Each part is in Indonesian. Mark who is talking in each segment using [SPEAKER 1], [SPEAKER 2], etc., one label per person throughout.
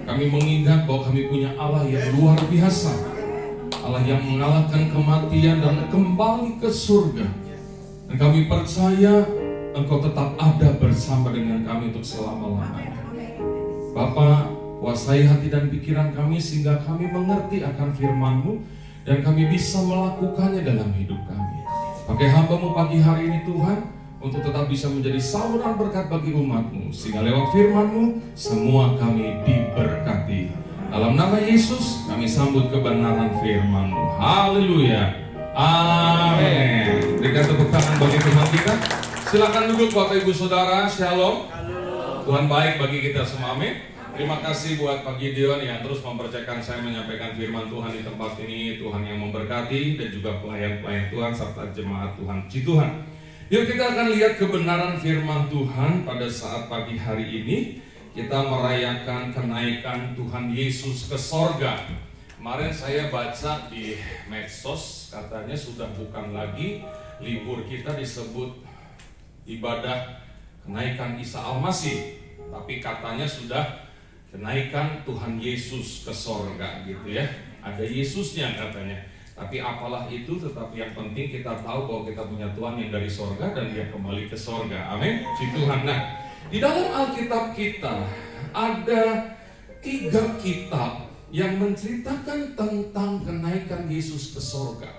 [SPEAKER 1] Kami mengingat bahwa kami punya Allah yang luar biasa, Allah yang mengalahkan kematian dan kembali ke surga. Dan kami percaya Engkau tetap ada bersama dengan kami untuk selama-lamanya. Bapa, kuasai hati dan pikiran kami sehingga kami mengerti akan firman-Mu dan kami bisa melakukannya dalam hidup kami. Pakai hamba-Mu pagi hari ini Tuhan, untuk tetap bisa menjadi saluran berkat bagi umat-Mu, sehingga lewat firman-Mu semua kami diberkati. Dalam nama Yesus kami sambut kebenaran firman-Mu. Haleluya, amin. Berikan tepuk tangan bagi Tuhan kita. Silakan duduk Bapak Ibu Saudara. Shalom. Tuhan baik bagi kita semua, amin. Terima kasih buat Pak Gideon yang terus mempercayakan saya menyampaikan firman Tuhan di tempat ini. Tuhan yang memberkati, dan juga pelayan-pelayan Tuhan serta jemaat Tuhan. Puji Tuhan. Yuk kita akan lihat kebenaran firman Tuhan pada saat pagi hari ini. Kita merayakan kenaikan Tuhan Yesus ke sorga. Kemarin saya baca di medsos, katanya sudah bukan lagi libur kita disebut ibadah kenaikan Isa Al-Masih, tapi katanya sudah kenaikan Tuhan Yesus ke sorga gitu ya. Ada Yesusnya katanya. Tapi apalah itu, tetapi yang penting kita tahu bahwa kita punya Tuhan yang dari sorga dan Dia kembali ke sorga. Amin. Puji Tuhan. Nah, di dalam Alkitab kita ada 3 kitab yang menceritakan tentang kenaikan Yesus ke sorga.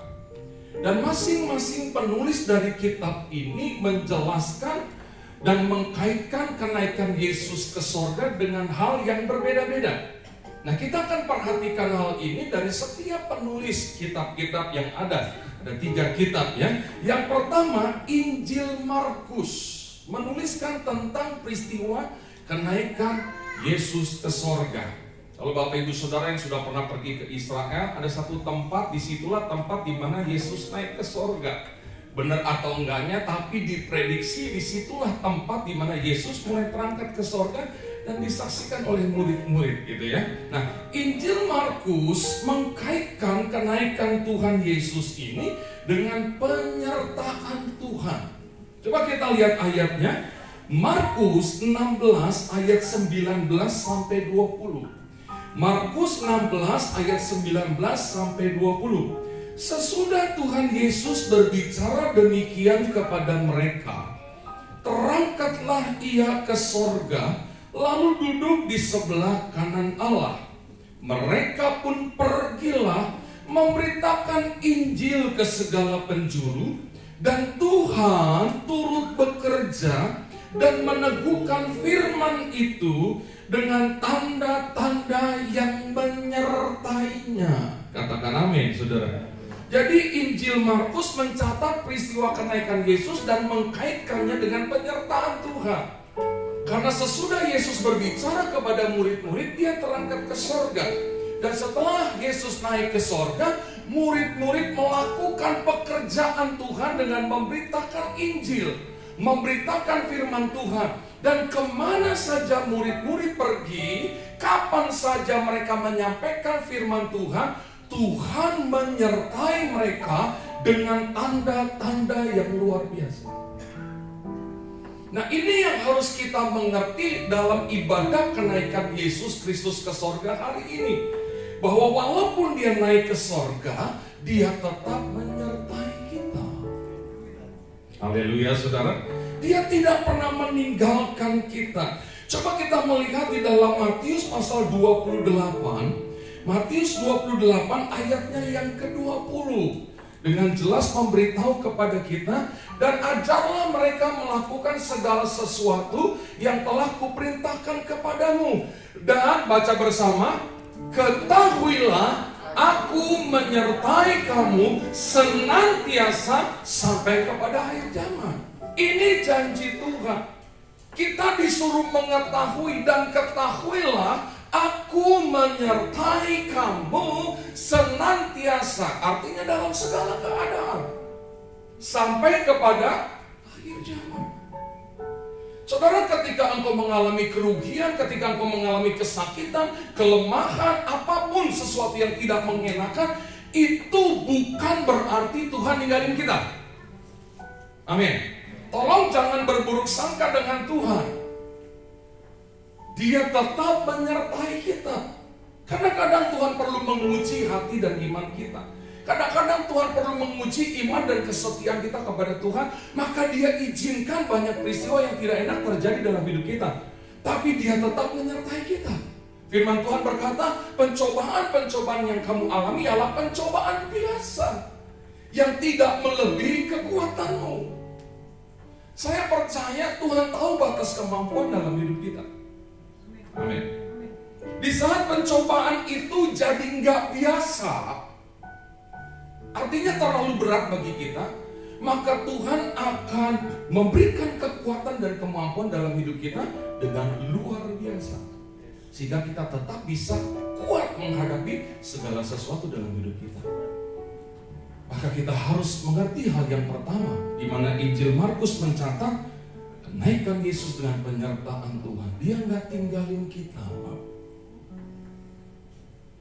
[SPEAKER 1] Dan masing-masing penulis dari kitab ini menjelaskan dan mengkaitkan kenaikan Yesus ke sorga dengan hal yang berbeda-beda. Nah, kita akan perhatikan hal ini dari setiap penulis kitab-kitab yang ada. Ada 3 kitab ya. Yang pertama, Injil Markus menuliskan tentang peristiwa kenaikan Yesus ke sorga. Kalau Bapak Ibu Saudara yang sudah pernah pergi ke Israel, ada satu tempat, disitulah tempat di mana Yesus naik ke sorga. Benar atau enggaknya, tapi diprediksi disitulah tempat di mana Yesus mulai terangkat ke sorga dan disaksikan oleh murid-murid gitu ya. Nah, Injil Markus mengkaitkan kenaikan Tuhan Yesus ini dengan penyertaan Tuhan. Coba kita lihat ayatnya. Markus 16 ayat 19 sampai 20. Markus 16 ayat 19 sampai 20. Sesudah Tuhan Yesus berbicara demikian kepada mereka, terangkatlah Ia ke sorga, lalu duduk di sebelah kanan Allah. Mereka pun pergilah memberitakan Injil ke segala penjuru, dan Tuhan turut bekerja dan meneguhkan firman itu dengan tanda-tanda yang menyertainya. Katakan amin, saudara. Jadi Injil Markus mencatat peristiwa kenaikan Yesus dan mengkaitkannya dengan penyertaan Tuhan. Karena sesudah Yesus berbicara kepada murid-murid, Dia terangkat ke sorga. Dan setelah Yesus naik ke sorga, murid-murid melakukan pekerjaan Tuhan dengan memberitakan Injil, memberitakan firman Tuhan. Dan kemana saja murid-murid pergi, kapan saja mereka menyampaikan firman Tuhan, Tuhan menyertai mereka dengan tanda-tanda yang luar biasa. Nah, ini yang harus kita mengerti dalam ibadah kenaikan Yesus Kristus ke sorga hari ini. Bahwa walaupun Dia naik ke sorga, Dia tetap menyertai kita. Haleluya, saudara. Dia tidak pernah meninggalkan kita. Coba kita melihat di dalam Matius pasal 28. Matius 28 ayatnya yang ke-20 dengan jelas memberitahu kepada kita, dan ajarlah mereka melakukan segala sesuatu yang telah kuperintahkan kepadamu. Dan baca bersama, ketahuilah aku menyertai kamu senantiasa sampai kepada akhir zaman. Ini janji Tuhan. Kita disuruh mengetahui, dan ketahuilah aku menyertai kamu senantiasa. Artinya dalam segala keadaan, sampai kepada akhir zaman. Saudara, ketika engkau mengalami kerugian, ketika engkau mengalami kesakitan, kelemahan, apapun sesuatu yang tidak mengenakan, itu bukan berarti Tuhan ninggalin kita. Amin. Tolong jangan berburuk sangka dengan Tuhan. Dia tetap menyertai kita. Kadang-kadang Tuhan perlu menguji hati dan iman kita. Kadang-kadang Tuhan perlu menguji iman dan kesetiaan kita kepada Tuhan. Maka Dia izinkan banyak peristiwa yang tidak enak terjadi dalam hidup kita. Tapi Dia tetap menyertai kita. Firman Tuhan berkata, pencobaan-pencobaan yang kamu alami adalah pencobaan biasa yang tidak melebihi kekuatanmu. Saya percaya Tuhan tahu batas kemampuan dalam hidup kita. Amin. Di saat pencobaan itu jadi nggak biasa, artinya terlalu berat bagi kita, maka Tuhan akan memberikan kekuatan dan kemampuan dalam hidup kita dengan luar biasa, sehingga kita tetap bisa kuat menghadapi segala sesuatu dalam hidup kita. Maka kita harus mengerti hal yang pertama, di mana Injil Markus mencatat kenaikan Yesus dengan penyertaan Tuhan. Dia nggak tinggalin kita.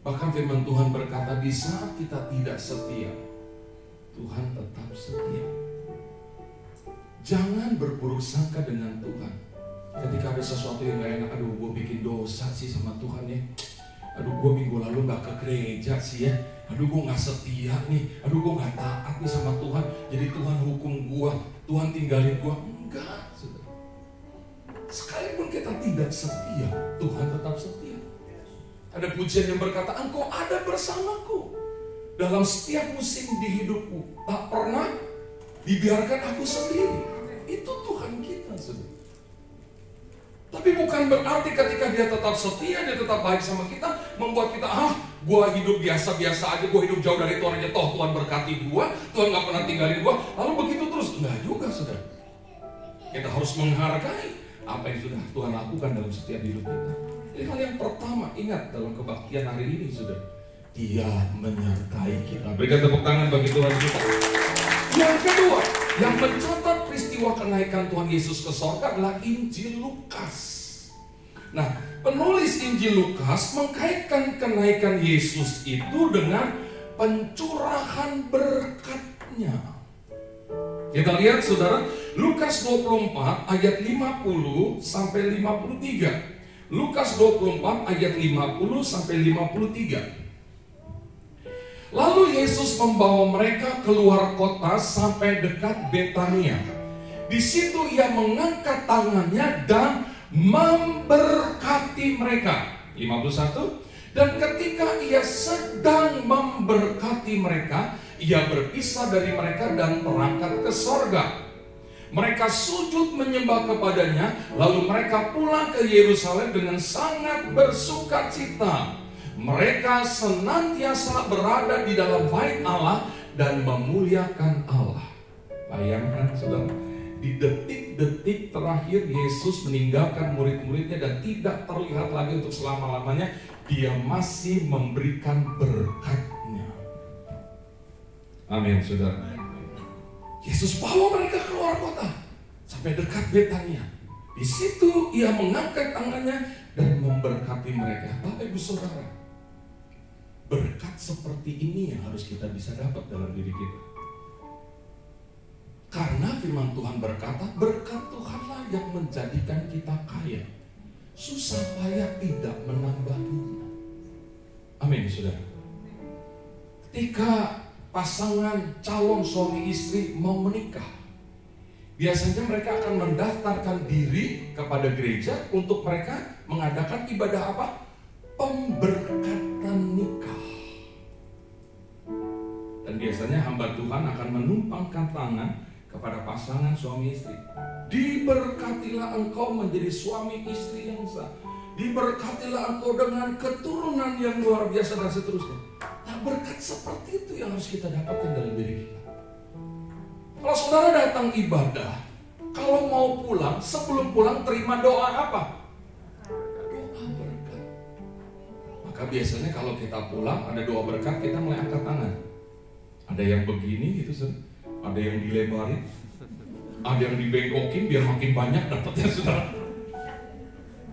[SPEAKER 1] Bahkan firman Tuhan berkata, di saat kita tidak setia, Tuhan tetap setia. Jangan berburuk sangka dengan Tuhan. Ketika ada sesuatu yang gak enak, aduh gue bikin dosa sih sama Tuhan ya. Aduh gue minggu lalu gak ke gereja sih ya. Aduh gue gak setia nih. Aduh gue gak taat nih sama Tuhan. Jadi Tuhan hukum gue, Tuhan tinggalin gue. Enggak, saudara. Sekalipun kita tidak setia, Tuhan tetap setia. Ada pujian yang berkata, Engkau ada bersamaku dalam setiap musim di hidupku. Tak pernah dibiarkan aku sendiri. Itu Tuhan kita, saudara. Tapi bukan berarti ketika Dia tetap setia, Dia tetap baik sama kita, membuat kita, gue hidup biasa-biasa aja, gue hidup jauh dari Tuhan aja, toh Tuhan berkati gue, Tuhan gak pernah tinggalin gue, lalu begitu terus. Enggak juga, saudara. Kita harus menghargai apa yang sudah Tuhan lakukan dalam setiap hidup kita. Jadi hal yang pertama, ingat dalam kebaktian hari ini, saudara, Dia menyertai kita. Berikan tepuk tangan bagi Tuhan kita. Yang kedua, yang mencatat peristiwa kenaikan Tuhan Yesus ke sorga adalah Injil Lukas. Nah, penulis Injil Lukas mengkaitkan kenaikan Yesus itu dengan pencurahan berkat-Nya. Kita lihat, saudara, Lukas 24 ayat 50 sampai 53. Lukas 24 ayat 50 sampai 53. Lalu Yesus membawa mereka keluar kota sampai dekat Betania. Di situ Ia mengangkat tangannya dan memberkati mereka. 51. Dan ketika Ia sedang memberkati mereka, Ia berpisah dari mereka dan berangkat ke sorga. Mereka sujud menyembah kepadanya, lalu mereka pulang ke Yerusalem dengan sangat bersukacita. Mereka senantiasa berada di dalam bait Allah dan memuliakan Allah. Bayangkan, saudara, di detik-detik terakhir Yesus meninggalkan murid-muridnya dan tidak terlihat lagi untuk selama-lamanya, Dia masih memberikan berkat-Nya. Amin, saudara. Yesus bawa mereka keluar kota sampai dekat Betania. Di situ Ia mengangkat tangannya dan memberkati mereka. Bapak Ibu Saudara, berkat seperti ini yang harus kita bisa dapat dalam diri kita. Karena firman Tuhan berkata, berkat Tuhanlah yang menjadikan kita kaya, susah payah tidak menambahinya. Amin, saudara. Ketika pasangan calon suami istri mau menikah, biasanya mereka akan mendaftarkan diri kepada gereja untuk mereka mengadakan ibadah apa? Pemberkatan nikah. Dan biasanya hamba Tuhan akan menumpangkan tangan kepada pasangan suami istri. Diberkatilah engkau menjadi suami istri yang sah. Diberkatilah engkau dengan keturunan yang luar biasa dan seterusnya. Nah, berkat seperti itu yang harus kita dapatkan dalam diri kita. Kalau saudara datang ibadah, kalau mau pulang, sebelum pulang terima doa apa? Doa berkat. Maka biasanya kalau kita pulang ada doa berkat, kita mulai angkat tangan. Ada yang begini gitu, ada yang dilebarin, ada yang dibengkokin biar makin banyak dapatnya, saudara.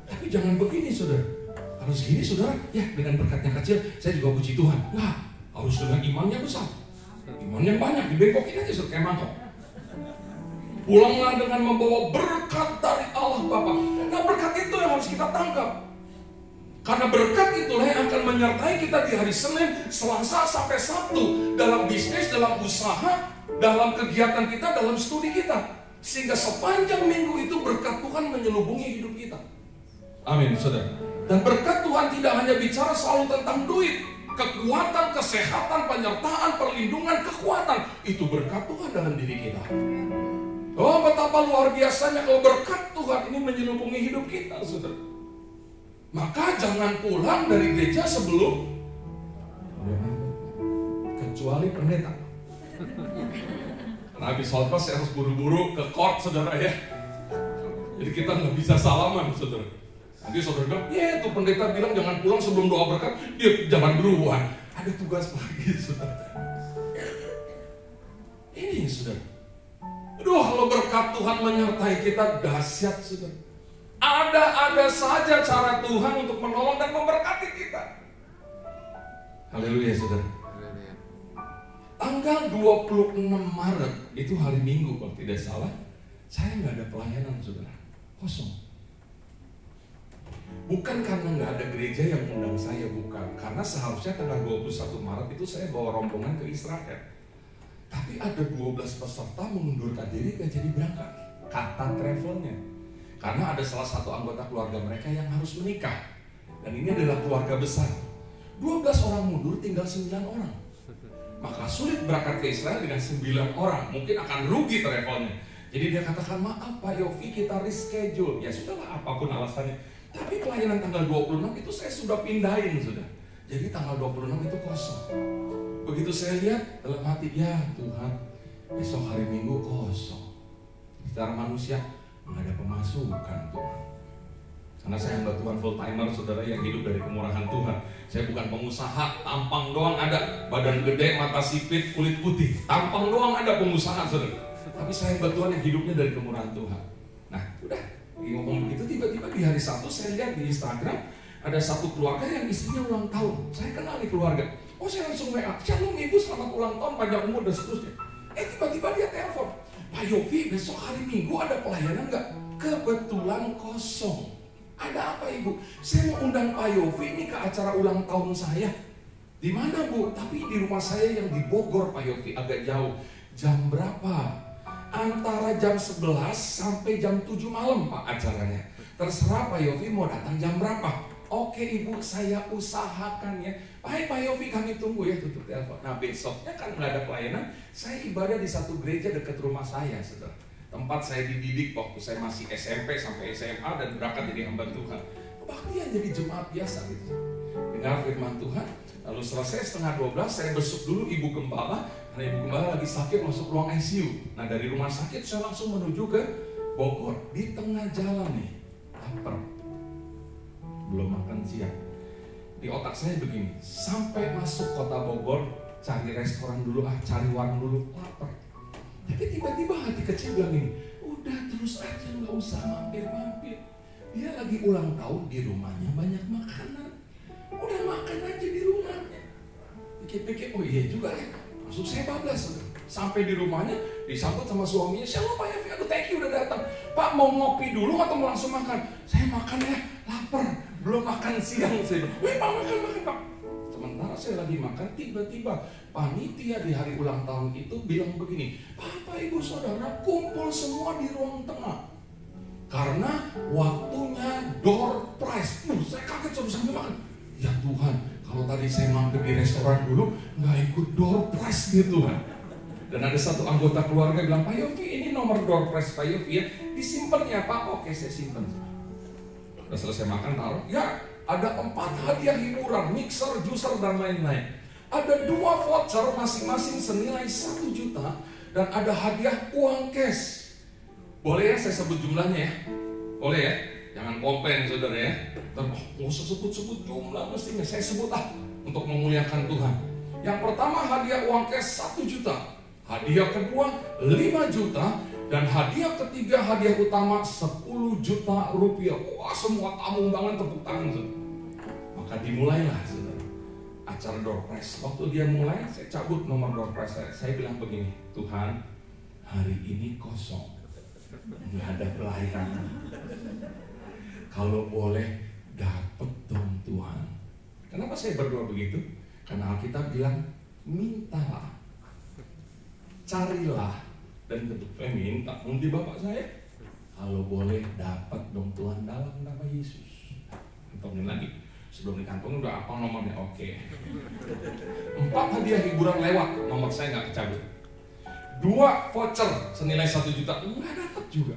[SPEAKER 1] Tapi jangan begini, saudara. Harus gini, saudara. Ya, dengan berkatnya kecil, saya juga puji Tuhan. Nah, harus dengan imannya besar. Imannya banyak, dibengkokin aja saudara, kayak mangkok. Pulanglah dengan membawa berkat dari Allah Bapa. Nah, berkat itu yang harus kita tangkap. Karena berkat itulah yang akan menyertai kita di hari Senin, Selasa sampai Sabtu, dalam bisnis, dalam usaha, dalam kegiatan kita, dalam studi kita. Sehingga sepanjang minggu itu berkat Tuhan menyelubungi hidup kita. Amin, saudara. Dan berkat Tuhan tidak hanya bicara selalu tentang duit, kekuatan, kesehatan, penyertaan, perlindungan, kekuatan. Itu berkat Tuhan dalam diri kita. Oh, betapa luar biasanya kalau berkat Tuhan ini menyelubungi hidup kita, saudara. Maka jangan pulang dari gereja sebelum, kecuali pendeta. Karena habis khotbah saya harus buru-buru ke court, saudara ya. Jadi kita nggak bisa salaman, saudara. Nanti saudara bilang, ya itu pendeta bilang jangan pulang sebelum doa berkat. Dia jangan duluan. Ada tugas lagi, saudara. Ini, saudara. Aduh, kalau berkat Tuhan menyertai kita dahsyat, saudara. Ada saja cara Tuhan untuk menolong dan memberkati kita. Haleluya, saudara. Tanggal 26 Maret itu hari Minggu kalau tidak salah, saya nggak ada pelayanan, saudara. Kosong. Bukan karena nggak ada gereja yang undang saya, bukan. Karena seharusnya tanggal 21 Maret itu saya bawa rombongan ke Israel. Tapi ada 12 peserta mengundurkan diri gak jadi berangkat. Kata travelnya. Karena ada salah satu anggota keluarga mereka yang harus menikah. Dan ini adalah keluarga besar. 12 orang mundur, tinggal 9 orang. Maka sulit berangkat ke Israel dengan 9 orang. Mungkin akan rugi travelnya. Jadi dia katakan, maaf Pak Yofi, kita reschedule. Ya sudahlah, apapun alasannya. Tapi pelayanan tanggal 26 itu saya sudah pindahin, sudah. Jadi tanggal 26 itu kosong. Begitu saya lihat dalam hati, ya Tuhan, besok hari Minggu kosong. Secara manusia nggak ada pemasukan Tuhan. Karena saya hamba Tuhan full timer, saudara, yang hidup dari kemurahan Tuhan. Saya bukan pengusaha, tampang doang ada, badan gede, mata sipit, kulit putih. Tampang doang ada pengusaha, saudara. Tapi saya hamba Tuhan yang hidupnya dari kemurahan Tuhan. Nah, udah ngomong begitu, tiba-tiba di hari Sabtu saya lihat di Instagram ada satu keluarga yang istrinya ulang tahun. Saya kenal nih keluarga. Oh, saya langsung WA, Shalom Ibu, selamat ulang tahun, panjang umur dan seterusnya. Tiba-tiba dia telepon, Pak Yofi, besok hari Minggu ada pelayanan nggak? Kebetulan kosong. Ada apa Ibu? Saya mau undang Pak Yofi ini ke acara ulang tahun saya. Di mana Bu? Tapi di rumah saya yang di Bogor, Pak Yofi, agak jauh. Jam berapa? Antara jam 11 sampai jam 7 malam Pak acaranya. Terserah Pak Yofi mau datang jam berapa. Oke Ibu, saya usahakan ya. Baik Pak Yofi, kami tunggu ya, tutup telepon. Nah besoknya kan nggak ada pelayanan, saya ibadah di satu gereja dekat rumah saya, saudara. Tempat saya dididik waktu saya masih SMP sampai SMA dan berangkat jadi hamba Tuhan. Kebaktian jadi jemaat biasa gitu. Dengar firman Tuhan, lalu selesai setengah 12 saya besuk dulu Ibu Gembala. Karena Ibu Gembala lagi sakit masuk ruang ICU. Nah dari rumah sakit saya langsung menuju ke Bogor. Di tengah jalan nih, lapar, belum makan siang. Di otak saya begini, sampai masuk kota Bogor, cari restoran dulu, cari warung dulu, lapar. Tapi tiba-tiba hati kecil bilang ini, udah terus aja, nggak usah mampir-mampir. Dia lagi ulang tahun, di rumahnya banyak makanan, udah makan aja di rumahnya. Pikir-pikir, oh iya juga ya. Masuk saya bablas, sampai di rumahnya disambut sama suaminya, Shalom Pak Yofi, aduh thank you udah datang. Pak mau ngopi dulu atau mau langsung makan? Saya makan ya, lapar, belum makan siang. Saya bilang, weh Pak makan Pak. Sementara saya lagi makan, tiba-tiba panitia di hari ulang tahun itu bilang begini, Bapak Ibu Saudara kumpul semua di ruang tengah. Karena waktunya door prize. Saya kaget sambil makan. Ya Tuhan, kalau tadi saya mampir di restoran dulu, nggak ikut door prize gitu kan. Dan ada satu anggota keluarga bilang, Pak Yofi ini nomor door prize Pak Yofi ya, disimpan ya Pak. Oke saya simpan. Udah selesai makan taruh, ya ada 4 hadiah hiburan, mixer, juicer dan lain-lain. Ada 2 voucher masing-masing senilai 1 juta dan ada hadiah uang cash. Boleh ya saya sebut jumlahnya ya? Boleh ya? Jangan komplain saudara ya. Nggak usah sebut-sebut jumlah mestinya. Saya sebut untuk memuliakan Tuhan. Yang pertama hadiah uang cash 1 juta. Hadiah kedua 5 juta. Dan hadiah ketiga, hadiah utama 10 juta rupiah. Wah semua tamu undangan tepuk tangan saudara. Maka dimulailah saudara acara door prize. Waktu dia mulai saya cabut nomor door prize saya. Saya bilang begini, Tuhan hari ini kosong, nggak ada pelayanan. Kalau boleh dapat dong Tuhan. Kenapa saya berdoa begitu? Karena Alkitab bilang, mintalah, carilah, dan minta undi Bapak saya. Kalau boleh dapat dong Tuhan dalam nama Yesus. Kantongin lagi. Sebelum dikantongin udah apa nomornya? Oke. 4 hadiah hiburan lewat, nomor saya nggak kecabut. 2 voucher senilai 1 juta, nggak dapat juga.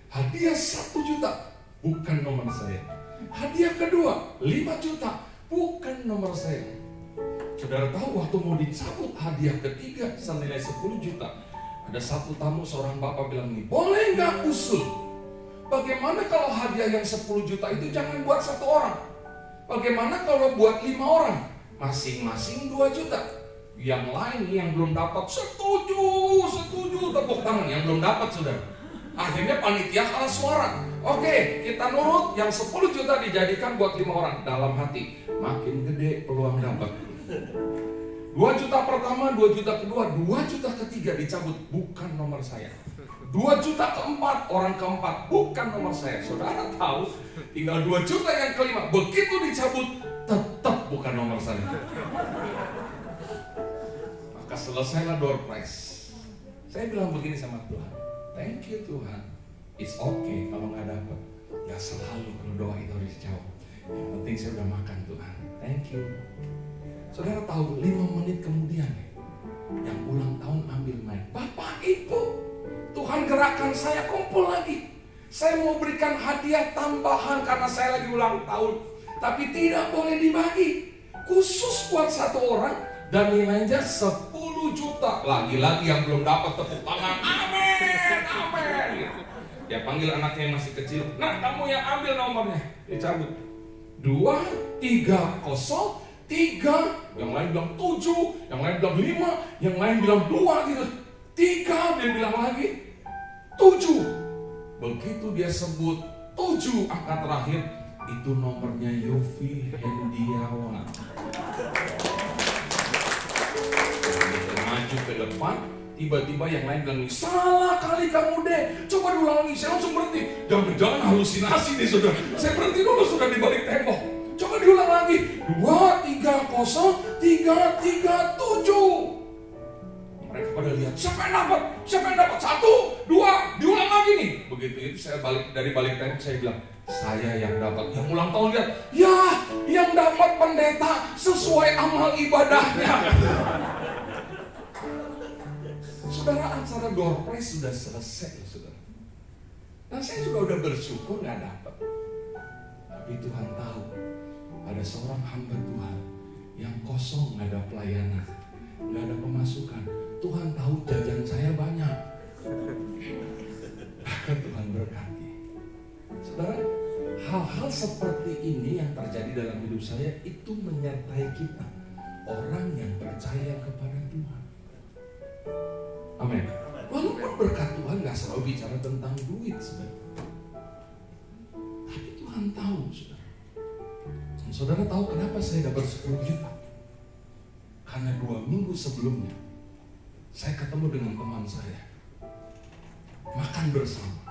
[SPEAKER 1] Hadiah 1 juta, bukan nomor saya. Hadiah kedua 5 juta, bukan nomor saya. Saudara tahu waktu mau dicabut hadiah ketiga senilai 10 juta, ada satu tamu seorang bapak bilang nih, boleh nggak usul? Bagaimana kalau hadiah yang 10 juta itu jangan buat 1 orang? Bagaimana kalau buat 5 orang? Masing-masing 2 juta. Yang lain yang belum dapat, setuju, tepuk tangan. Yang belum dapat saudara. Akhirnya panitia kalah suara. Oke, kita nurut, yang 10 juta dijadikan buat 5 orang. Dalam hati, makin gede peluang dapat. 2 juta pertama, 2 juta kedua, 2 juta ketiga dicabut, bukan nomor saya. 2 juta keempat, orang keempat, bukan nomor saya. Saudara tahu, tinggal 2 juta yang kelima, begitu dicabut, tetap bukan nomor saya. Maka selesailah door prize. Saya bilang begini sama Tuhan, thank you Tuhan, it's okay kalau nggak dapat. Ya selalu kalau doa itu harus dijawab. Yang penting saya udah makan Tuhan, thank you. Saudara tahu 5 menit kemudian yang ulang tahun ambil mic, Bapak Ibu, Tuhan gerakkan saya kumpul lagi. Saya mau berikan hadiah tambahan karena saya lagi ulang tahun, tapi tidak boleh dibagi, khusus buat 1 orang dan nilainya 10 juta. Lagi-lagi yang belum dapat tepuk tangan, amin, amin. Dia panggil anaknya yang masih kecil, nah kamu yang ambil nomornya, dicabut. 2, 3, 0, 3, yang lain bilang 7, yang lain bilang 5, yang lain bilang 2 gitu. 3, dia bilang lagi 7. Begitu dia sebut 7 angka terakhir, itu nomornya Yofi Hendiawan. Maju ke depan, tiba-tiba yang lain bilang, salah kali kamu deh, coba diulang lagi. Saya langsung berhenti, jangan-jangan halusinasi nih saudara. Saya berhenti dulu, sudah di balik tembok. Coba diulang lagi, 2, 3, 0, 3, 3, 7. Mereka pada lihat, siapa yang dapat? Siapa yang dapat? 1, 2, diulang lagi nih. Begitu itu saya balik dari balik tembok, saya bilang, saya yang dapat. Yang ulang tahun lihat, ya yang dapat pendeta sesuai amal ibadahnya. Saudara, acara door prize sudah selesai, saudara. Dan saya juga udah bersyukur nggak dapat. Tapi Tuhan tahu, ada seorang hamba Tuhan yang kosong, nggak ada pelayanan, nggak ada pemasukan. Tuhan tahu jajan saya banyak. Bahkan Tuhan berkati. Saudara, hal-hal seperti ini yang terjadi dalam hidup saya itu menyertai kita, orang yang percaya kepada Tuhan. Amin. Walaupun berkat Tuhan gak selalu bicara tentang duit sebenarnya, tapi Tuhan tahu, saudara. Dan saudara tahu kenapa saya dapat 10 juta? Karena 2 minggu sebelumnya saya ketemu dengan teman saya, makan bersama.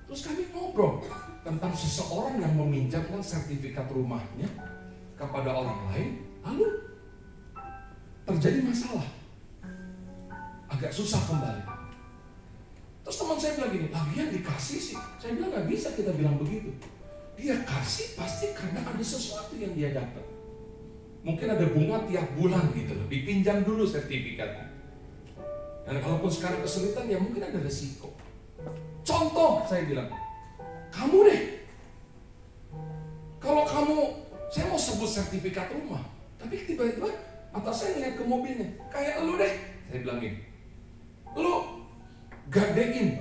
[SPEAKER 1] Terus kami ngobrol tentang seseorang yang meminjamkan sertifikat rumahnya kepada orang lain, lalu terjadi masalah, agak susah kembali. Terus teman saya bilang gini, lagian dikasih sih. Saya bilang gak bisa kita bilang begitu. Dia kasih pasti karena ada sesuatu yang dia dapat. Mungkin ada bunga tiap bulan gitu loh, dipinjam dulu sertifikatnya. Dan kalaupun sekarang kesulitan ya mungkin ada resiko. Contoh saya bilang, kamu deh, kalau kamu, saya mau sebut sertifikat rumah, tapi tiba-tiba mata saya ngeliat ke mobilnya, kayak lu deh. Saya bilang gini, lu gadein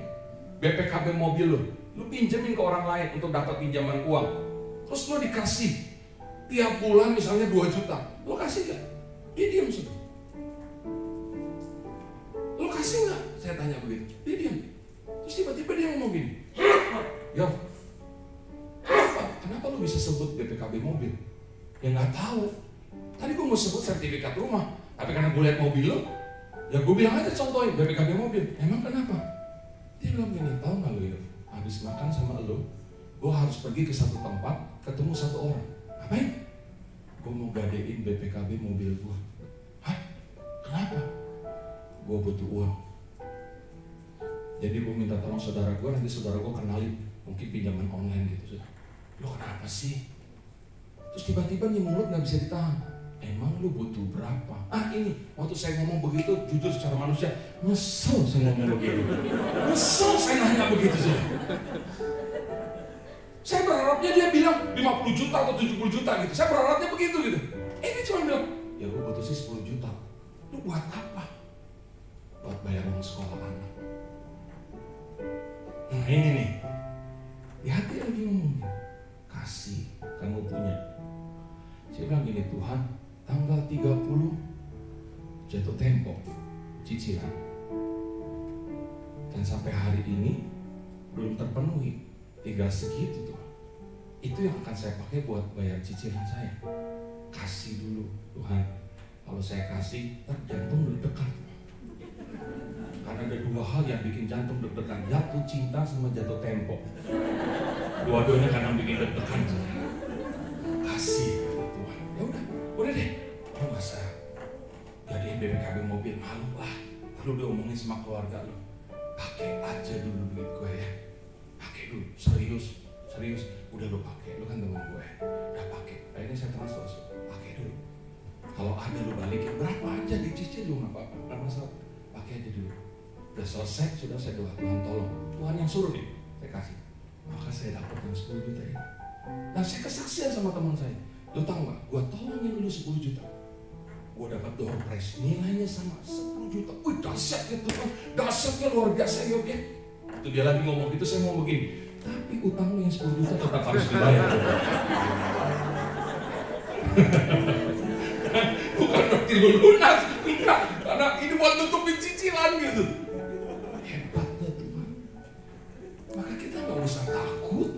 [SPEAKER 1] BPKB mobil lu pinjemin ke orang lain untuk dapat pinjaman uang, terus lu dikasih tiap bulan misalnya 2 juta, lu kasih gak? Dia diam sudah. Lu kasih gak? Saya tanya begitu, dia diam. Terus tiba-tiba dia ngomong gini, yo, kenapa lu bisa sebut BPKB mobil? Ya gak tahu. Tadi gue mau sebut sertifikat rumah, tapi karena gue lihat mobil lu, ya gue bilang aja contohin BPKB mobil. Emang kenapa? Dia bilang gini, tahu nggak lu ya? Habis makan sama lu, gue harus pergi ke satu tempat ketemu satu orang. Ngapain? Gue mau gadein BPKB mobil gue. Hah? Kenapa? Gue butuh uang. Jadi gue minta tolong saudara gue, nanti saudara gue kenalin, mungkin pinjaman online gitu. Lo kenapa sih? Terus tiba-tiba nih mulut gak bisa ditahan. Emang lu butuh berapa? Ini waktu saya ngomong begitu, jujur secara manusia, nyesel saya ngomong begitu. Nyesel saya nanya begitu sih. Saya berharapnya dia bilang 50 juta atau 70 juta gitu. Saya berharapnya begitu gitu. Ini cuma bilang, ya gue butuh sih 10 juta. Lu buat apa? Buat bayar uang sekolah anak. Nah ini nih, di hati lagi ngomong, kasih, kamu punya. Saya bilang gini, Tuhan, tanggal 30 jatuh tempo cicilan, dan sampai hari ini belum terpenuhi, tinggal segitu Tuhan. Itu yang akan saya pakai buat bayar cicilan saya. Kasih dulu Tuhan. Kalau saya kasih, jantung deg-degan. Karena ada dua hal yang bikin jantung deg-degan, jatuh cinta sama jatuh tempo. Dua-duanya kadang bikin deg-degan. Kasih Tuhan. Ya udah deh. Lo nggak usah jadiin BPKB mobil, malu lah. Lalu dia omongin sama keluarga lo. Pakai aja dulu duit gue ya. Pakai dulu, serius. Udah lo pakai, lo kan teman gue. Udah pakai. Ini saya transfer, pakai dulu. Kalau ada lo balikin berapa aja dicicil lo nggak apa-apa, nggak masalah. Pakai aja dulu. Udah selesai, sudah saya doa, Tuhan tolong. Tuhan yang suruh nih, saya kasih. Maka saya dapat yang 10 juta ini. Nah saya kesaksian sama teman saya. Lo tau gak, gue tolongin dulu 10 juta. Gue dapat door prize, nilainya sama 10 juta. Wih dahsyatnya Tuhan, dahsyatnya luar biasa ya oke. Itu dia lagi ngomong gitu, saya ngomong begini. Tapi utang lo yang 10 juta tetap harus dibayar. Bukan berarti lo lunas, enggak. Karena ini buat nutupin cicilan gitu. Hebatnya Tuhan. Maka kita gak usah takut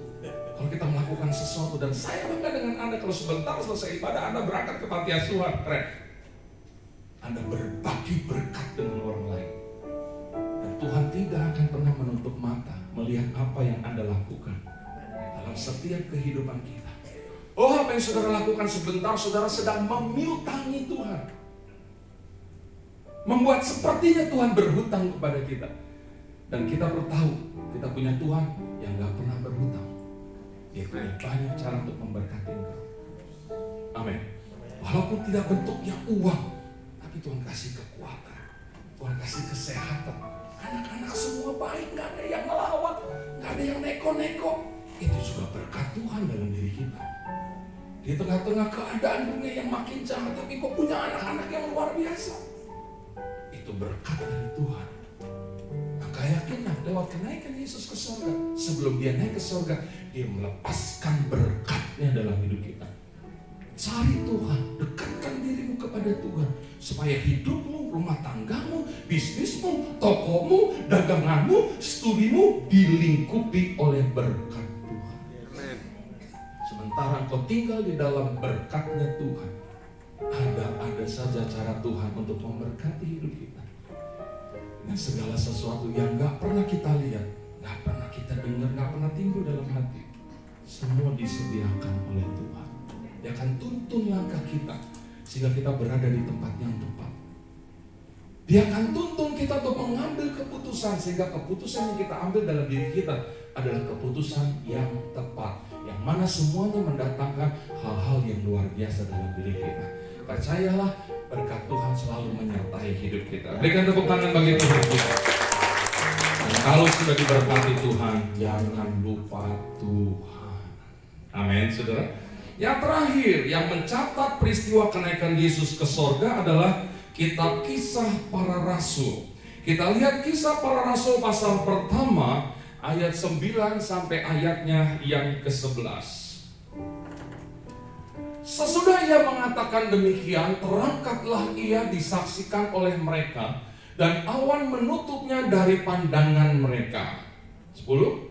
[SPEAKER 1] kalau kita melakukan sesuatu. Dan saya bangga dengan Anda kalau sebentar selesai ibadah Anda berangkat ke panti asuhan. Keren. Anda berbagi berkat dengan orang lain. Dan Tuhan tidak akan pernah menutup mata melihat apa yang Anda lakukan dalam setiap kehidupan kita. Oh, apa yang saudara lakukan sebentar, saudara sedang memiutangi Tuhan. Membuat sepertinya Tuhan berhutang kepada kita. Dan kita perlu tahu, kita punya Tuhan yang gak pernah berhutang. Dia punya banyak cara untuk memberkati engkau. Amin. Walaupun tidak bentuknya uang, tapi Tuhan kasih kekuatan, Tuhan kasih kesehatan. Anak-anak semua baik, gak ada yang melawan, gak ada yang neko-neko. Itu juga berkat Tuhan dalam diri kita. Di tengah-tengah keadaan dunia yang makin jahat, tapi kok punya anak-anak yang luar biasa. Itu berkat dari Tuhan. Maka yakinlah lewat kenaikan Yesus ke surga. Sebelum dia naik ke surga, dia melepaskan berkatnya dalam hidup kita. Cari Tuhan, dekatkan dirimu kepada Tuhan, supaya hidupmu, rumah tanggamu, bisnismu, tokomu, daganganmu, studimu dilingkupi oleh berkat Tuhan. Sementara engkau tinggal di dalam berkatnya Tuhan, ada saja cara Tuhan untuk memberkati hidup kita. Dan segala sesuatu yang gak pernah kita lihat, gak pernah kita dengar, gak pernah timbul dalam hati, semua disediakan oleh Tuhan. Dia akan tuntun langkah kita sehingga kita berada di tempat yang tepat. Dia akan tuntun kita untuk mengambil keputusan sehingga keputusan yang kita ambil dalam diri kita adalah keputusan yang tepat, yang mana semuanya mendatangkan hal-hal yang luar biasa dalam diri kita. Percayalah, berkat Tuhan selalu menyertai hidup kita. Berikan tepuk tangan bagi Tuhan kita. Dan kalau sudah diberkati Tuhan, jangan lupa Tuhan. Amin, saudara. Yang terakhir, yang mencatat peristiwa kenaikan Yesus ke sorga adalah kitab Kisah Para Rasul. Kita lihat Kisah Para Rasul pasal pertama, ayat 9 sampai ayatnya yang ke-11. Sesudah ia mengatakan demikian, terangkatlah ia disaksikan oleh mereka, dan awan menutupnya dari pandangan mereka. 10.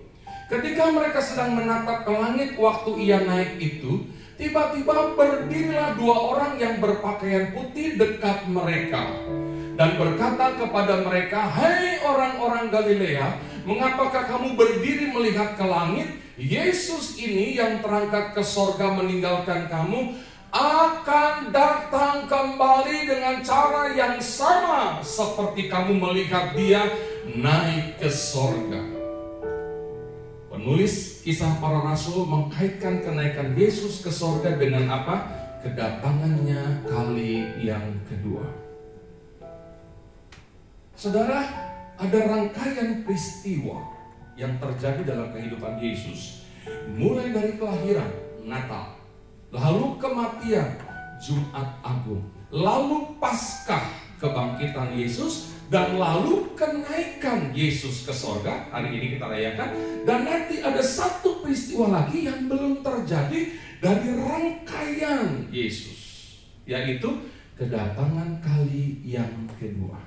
[SPEAKER 1] Ketika mereka sedang menatap ke langit waktu ia naik itu, tiba-tiba berdirilah dua orang yang berpakaian putih dekat mereka dan berkata kepada mereka, "Hai orang-orang Galilea, Mengapakah kamu berdiri melihat ke langit? Yesus ini yang terangkat ke sorga meninggalkan kamu akan datang kembali dengan cara yang sama seperti kamu melihat dia naik ke sorga. Penulis Kisah Para Rasul mengkaitkan kenaikan Yesus ke sorga dengan apa? Kedatangannya kali yang kedua. Saudara, ada rangkaian peristiwa yang terjadi dalam kehidupan Yesus. Mulai dari kelahiran, Natal, lalu kematian, Jumat Agung, lalu Paskah, kebangkitan Yesus, dan lalu kenaikan Yesus ke sorga. Hari ini kita rayakan. Dan nanti ada satu peristiwa lagi yang belum terjadi dari rangkaian Yesus, yaitu kedatangan kali yang kedua.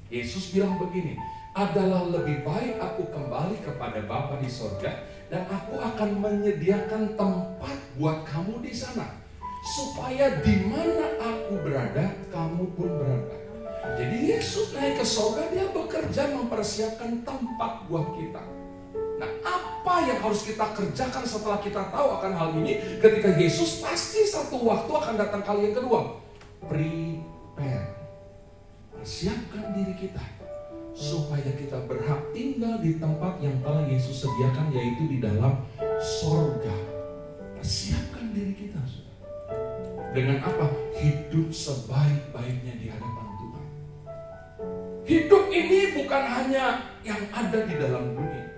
[SPEAKER 1] Yesus bilang begini, adalah lebih baik aku kembali kepada Bapa di sorga, dan aku akan menyediakan tempat buat kamu di sana, supaya di mana aku berada, kamu pun berada. Jadi Yesus naik ke sorga, dia bekerja mempersiapkan tempat buat kita. Nah, apa yang harus kita kerjakan setelah kita tahu akan hal ini? Ketika Yesus pasti satu waktu akan datang kali yang kedua. Prepare. Persiapkan diri kita supaya kita berhak tinggal di tempat yang telah Yesus sediakan, yaitu di dalam sorga. Persiapkan diri kita, saudara. Dengan apa? Hidup sebaik-baiknya di hadapan Tuhan. Hidup ini bukan hanya yang ada di dalam dunia.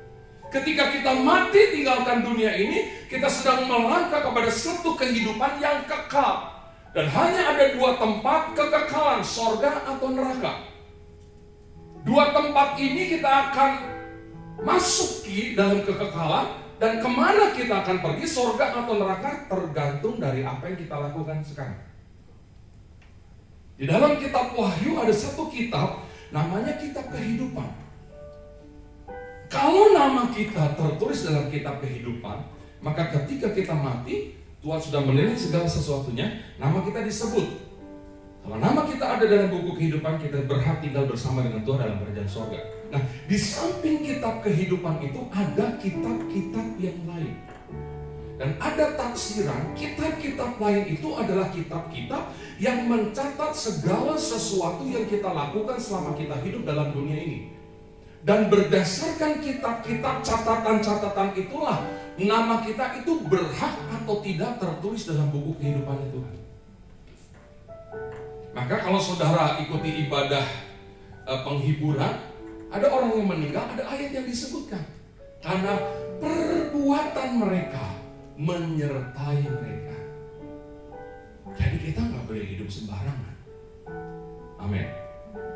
[SPEAKER 1] Ketika kita mati tinggalkan dunia ini, kita sedang melangkah kepada satu kehidupan yang kekal. Dan hanya ada dua tempat kekekalan, sorga atau neraka. Dua tempat ini kita akan masuki dalam kekekalan. Dan kemana kita akan pergi, sorga atau neraka, tergantung dari apa yang kita lakukan sekarang. Di dalam kitab Wahyu ada satu kitab, namanya kitab kehidupan. Kalau nama kita tertulis dalam kitab kehidupan, maka ketika kita mati, Tuhan sudah menilai segala sesuatunya, nama kita disebut. Kalau nama kita ada dalam buku kehidupan, kita berhak tinggal bersama dengan Tuhan dalam kerajaan surga. Nah, di samping kitab kehidupan itu ada kitab-kitab yang lain. Dan ada tafsiran, kitab-kitab lain itu adalah kitab-kitab yang mencatat segala sesuatu yang kita lakukan selama kita hidup dalam dunia ini. Dan berdasarkan kitab-kitab catatan-catatan itulah nama kita itu berhak atau tidak tertulis dalam buku kehidupan Tuhan. Maka kalau saudara ikuti ibadah penghiburan, ada orang yang meninggal, ada ayat yang disebutkan. Karena perbuatan mereka menyertai mereka. Jadi kita nggak boleh hidup sembarangan. Amin.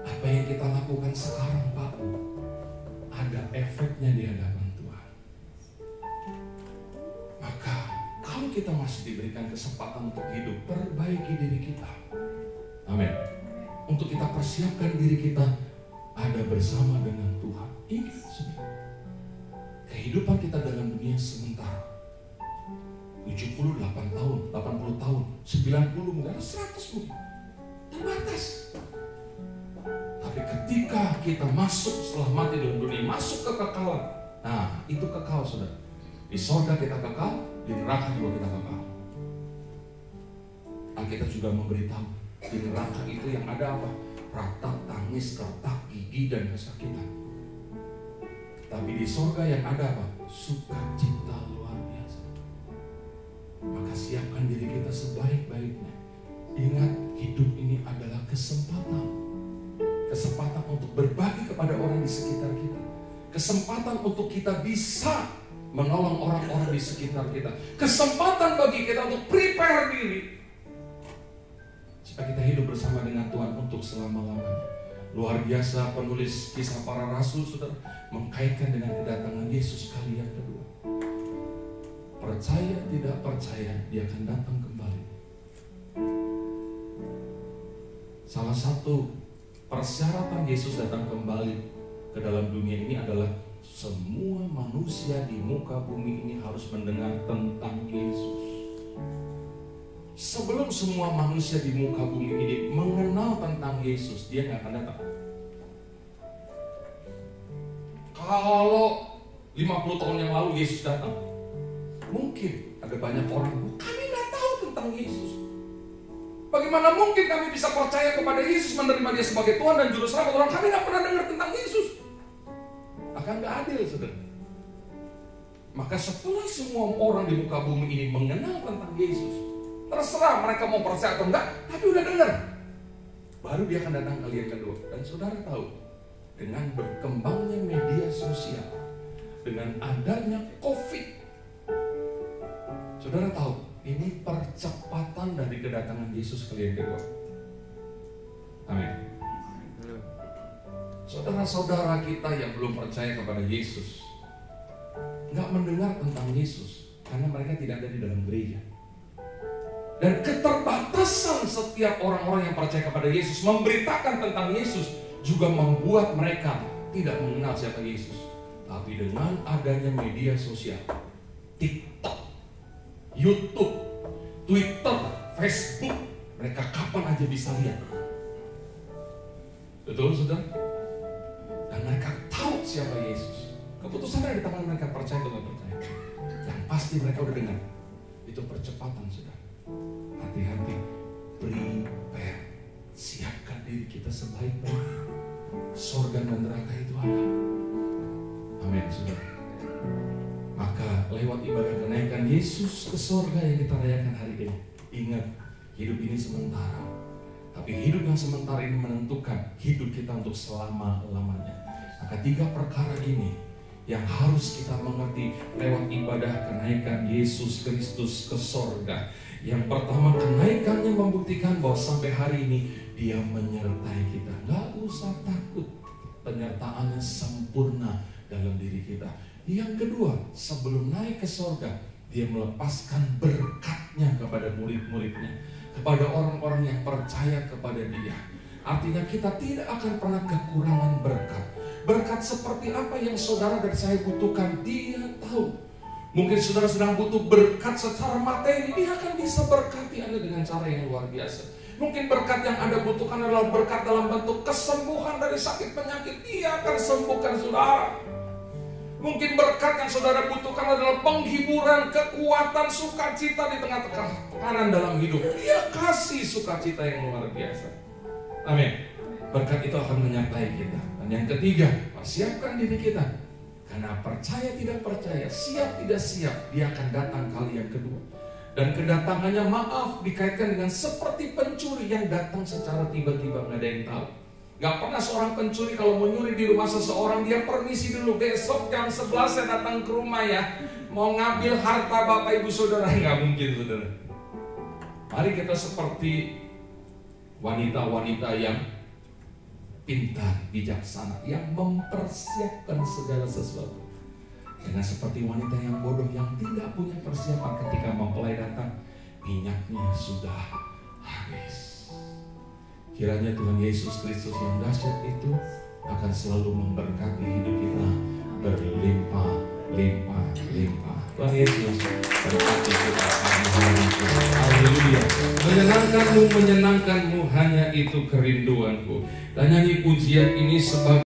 [SPEAKER 1] Apa yang kita lakukan sekarang, Pak, ada efeknya di hadapan Tuhan. Maka kalau kita masih diberikan kesempatan untuk hidup, perbaiki diri kita. Amin. Untuk kita persiapkan diri kita ada bersama dengan Tuhan. Ingat, kehidupan kita dalam dunia sementara. 78 tahun, 80 tahun, 90 mungkin, 100 mungkin. Terbatas. Tapi ketika kita masuk setelah mati dalam dunia, masuk ke kekekalan. Nah, itu kekal, saudara. Di sorga kita kekal, di neraka juga kita kekal. Alkitab juga memberitahu, di neraka itu yang ada apa? Ratap, tangis, kertak, gigi, dan kesakitan. Tapi di sorga yang ada apa? Sukacita luar biasa. Maka siapkan diri kita sebaik-baiknya. Ingat, hidup ini adalah kesempatan. Kesempatan untuk berbagi kepada orang di sekitar kita. Kesempatan untuk kita bisa menolong orang-orang di sekitar kita. Kesempatan bagi kita untuk prepare diri supaya kita hidup bersama dengan Tuhan untuk selama-lamanya. Luar biasa penulis Kisah Para Rasul, saudara, mengkaitkan dengan kedatangan Yesus kali yang kedua. Percaya tidak percaya, dia akan datang kembali. Salah satu persyaratan Yesus datang kembali ke dalam dunia ini adalah semua manusia di muka bumi ini harus mendengar tentang Yesus. Sebelum semua manusia di muka bumi ini mengenal tentang Yesus, dia nggak akan datang. kalau 50 tahun yang lalu Yesus datang, mungkin ada banyak orang, kami nggak tahu tentang Yesus. Bagaimana mungkin kami bisa percaya kepada Yesus, menerima Dia sebagai Tuhan dan Juru Selamat, orang kami nggak pernah dengar tentang Yesus? Akan nggak adil, saudara. Maka setelah semua orang di muka bumi ini mengenal tentang Yesus, terserah mereka mau percaya atau enggak, tapi udah dengar, baru Dia akan datang kali yang kedua. Dan saudara tahu, dengan berkembangnya media sosial, dengan adanya COVID, saudara tahu, ini percepatan dari kedatangan Yesus kali yang kedua. Amin. Saudara-saudara kita yang belum percaya kepada Yesus, nggak mendengar tentang Yesus karena mereka tidak ada di dalam gereja. Dan keterbatasan setiap orang-orang yang percaya kepada Yesus memberitakan tentang Yesus juga membuat mereka tidak mengenal siapa Yesus. Tapi dengan adanya media sosial, TikTok, YouTube, Twitter, Facebook, mereka kapan aja bisa lihat. Betul, saudara? Dan mereka tahu siapa Yesus. Keputusan ada di tangan mereka, percaya atau tidak percaya. Yang pasti mereka udah dengar. Itu percepatan, saudara. Hati-hati, prepare, siapkan diri kita sebaik-baiknya. Surga dan neraka itu ada. Amin, saudara. Maka lewat ibadah kenaikan Yesus ke surga yang kita rayakan hari ini, ingat, hidup ini sementara. Tapi hidup yang sementara ini menentukan hidup kita untuk selama-lamanya. Maka 3 perkara ini yang harus kita mengerti lewat ibadah kenaikan Yesus Kristus ke surga. Yang pertama, kenaikannya membuktikan bahwa sampai hari ini Dia menyertai kita. Gak usah takut, penyertaannya sempurna dalam diri kita. Yang kedua, sebelum naik ke surga, Dia melepaskan berkatnya kepada murid-muridnya, kepada orang-orang yang percaya kepada Dia. Artinya kita tidak akan pernah kekurangan berkat. Berkat seperti apa yang saudara dan saya butuhkan, Dia tahu. Mungkin saudara sedang butuh berkat secara materi, Dia akan bisa berkati Anda dengan cara yang luar biasa. Mungkin berkat yang Anda butuhkan adalah berkat dalam bentuk kesembuhan dari sakit penyakit, Dia akan sembuhkan saudara. Mungkin berkat yang saudara butuhkan adalah penghiburan, kekuatan, sukacita di tengah tekanan dalam hidup. Dia kasih sukacita yang luar biasa. Amin. Berkat itu akan menyertai kita. Dan yang ketiga, persiapkan diri kita. Karena percaya tidak percaya, siap tidak siap, Dia akan datang kali yang kedua. Dan kedatangannya, maaf, dikaitkan dengan seperti pencuri yang datang secara tiba-tiba, nggak ada yang tahu. Gak pernah seorang pencuri kalau mau nyuri di rumah seseorang, dia permisi dulu, besok jam 11 saya datang ke rumah ya, mau ngambil harta bapak ibu saudara. Gak mungkin, saudara. Mari kita seperti wanita-wanita yang pintar, bijaksana, yang mempersiapkan segala sesuatu. Jangan seperti wanita yang bodoh yang tidak punya persiapan, ketika mempelai datang, minyaknya sudah habis. Kiranya Tuhan Yesus Kristus yang dahsyat itu akan selalu memberkati hidup kita berlimpah-limpah. Tuhan Yesus berkati kita. Haleluya. Menyenangkanmu hanya itu kerinduanku. Dan nyanyi pujian ini sebagai